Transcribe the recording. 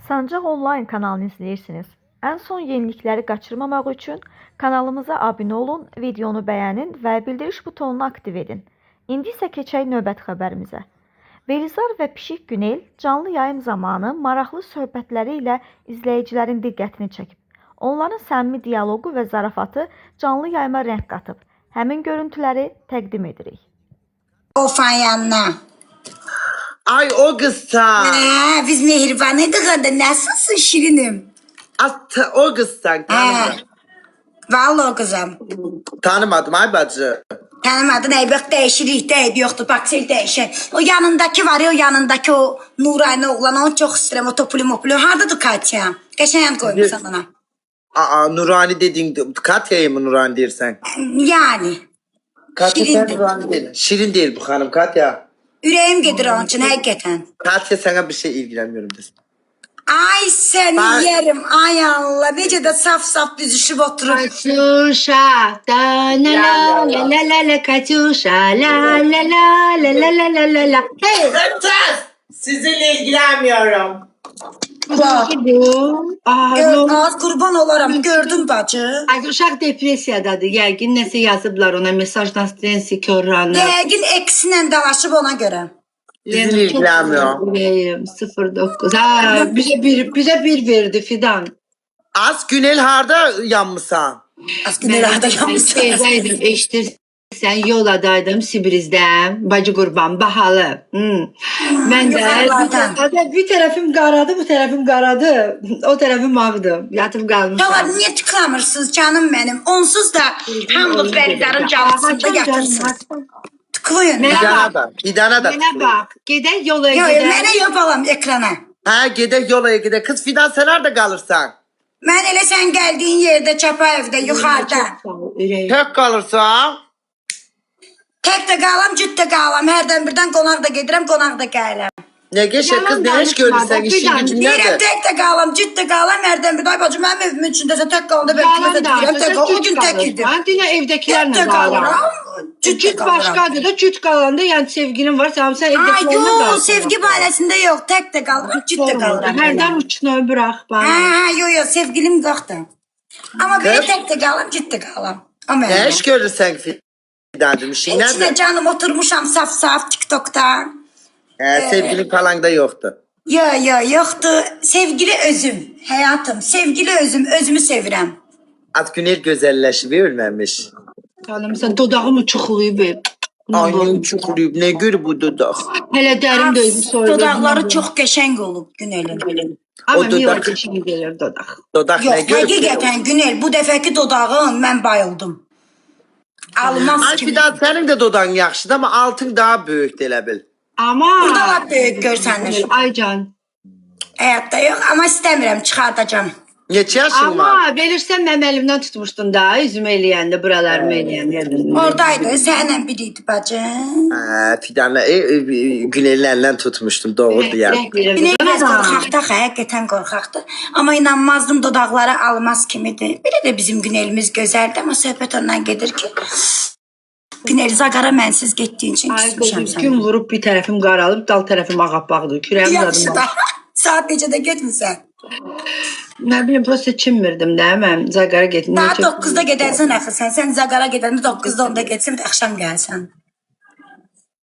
Sancaq Online kanalını izləyirsiniz. Ən son yenilikləri qaçırmamaq üçün kanalımıza abunə olun, videonu bəyənin və bildiriş butonunu aktiv edin. İndi isə keçək növbəti xəbərimizə. Velizar və Pişik Günel canlı yayım zamanı maraqlı söhbətləri ilə izləyicilərin diqqətini çəkib. Onların səmimi dialoqu və zarafatı canlı yayıma rəng qatıb. Həmin görüntüləri təqdim edirik. Ofan yanına. Ay o kızsan. Biz mehribanıydık orada. Nasılsın Şirinim? O kızsan. Vallahi kızım. Tanımadım ay bacı. Tanımadın eyvək değişirik deyib yoxdur. Bak sil değişen. O yanındaki var ya o yanındaki o Nurayna oğlan onu çok istedim. O topulu mopulu. Hardadır Katya? Geçen koymuşsan bana. Nurani dediğin Katya'yı mı Nurani dersen? Yani. Katya sen Şirindir. Nurani değil. Şirin değil bu hanım Katya. Ürəyim gedir onun için həqiqətən. Katya sana bir şey ilgilenmiyorum desin. Ay seni Ben- yerim. Ay Allah. Necə də saf büzüşüb oturur. Катюша, да la la la la la la Катюша, la la la la la la la la la. Hey, Sizinle ilgilenmiyorum. bu. Az qurban olaram. Gördün bacı. Ay uşaq depressiyadadır. Yəqin nəsə yazıblar ona mesajdan Stensi körranı. Yəqin eksinlə dalaşıb ona görə. Sizinle ilgilenmiyorum. 09. Ha, bize bir verdi Fidan. Az Günel harda yanmışsan? Az günlərdə yanmışsın. Şeydəydim, eşitirsən, yoladaydım Sibirizdən, bacı qurban, bahalı. Mən də Yuxarılardan. bir tərəfim qaradı, bu tərəfim qaradı, o tərəfim mağdı. Yatıb qalmışam. Tamam, niye tıklamırsınız canım benim? Onsuz da hamınız Vəlidarın canlısında yatırsınız. Tıklayın. Fidana da. Mənə bax, gedək yola Yok, gedək. mənə yok balam ekrana. Ha gedek yolaya gidek. Kız Fidan sen nerede kalırsan? Mən elə sən gəldiyin yerdə Çapayevdə yuxarıda. Tek kalırsan. Tək də qalam, cüt də qalam. Hərdən birdən qonaq da gedirəm, qonaq da gəlirəm. Ne geçer kız ne iş görürsen işin gücün Deyirəm nerede? tək də qalam, cüt də qalam. Hərdən bir ay bacım mənim evimin içindəsə tək qalanda mən Qalan kimə da, deyirəm, tək o gün cüt tək qalır. idim. Mən dinə Tək evdəkilərlə də qalıram. qalıram. Cüt də Cüt qalıram. başqadır da, cüt qalanda, yəni sevginin var, sən Ay evdəkilərlə yox, qalıram. sevgi barəsində yox, tək də qalıram, cüt də qalıram. Hərdən uçunu bırax bana. Yox, sevgilim yoxdur. Amma belə Kız? tək də qalam, cüt də qalam. O Ne mənim. iş görürsen Fidan'cığım işin İçinə nerede? canım oturmuşam saf TikTok'ta. Sevgilin falan da yoktu. Yoxdur. Sevgili özüm, həyatım. Sevgili özüm, özümü sevirəm. Az Günel güzelleşip ölmemiş. Canım, sən dodağımı çuxulayıb. Aynen çukuruyup ne gör bu dudak. Hələ dərim döyüb soyulur. Dodaqları çox qəşəng olub Günelin. Amma O niyə o dodaq- keçin gəlir dodaq? Dudak ne Yox, gör? həqiqətən Günel, bu dəfəki dodağın mən bayıldım. Almaz Ay kimi. Fidan senin de dodağın yaxşıdır ama altın daha büyük elə bil. Amma... Burada lap böyük görsənir. Aycan. Həyatda yox, amma istəmirəm, çıxardacam. Neçə yaşın var? Amma bilirsən mənim əlimdən tutmuşdun da, üzümü eləyəndə, buralarımı eləyəndə. Oradaydı, səninlə biriydi bacım. Fidan'la Günel'in elinden tutmuştum doğru yani. Güney biraz qorxaqdır, həqiqətən qorxaqdır. Amma inanmazdım dodaqları almaz kimidir. Belə də bizim Günelimiz gözəldir, amma söhbət ondan gedir ki, Günel Zaqara mənsiz getdiyin üçün küsmüşəm sənə. Gün vurub bir tərəfim qaralıb, dal tərəfim ağappaqdır. Kürəyim Yaxşı zadım da, var. saat necədə getmirsən? Nə bilim, prosta çinmirdim də, mən Zaqara getdim. Saat 9-da gedənsən axı sən. Sən Zaqara gedəndə 9-da onda getsən, axşam gəlsən.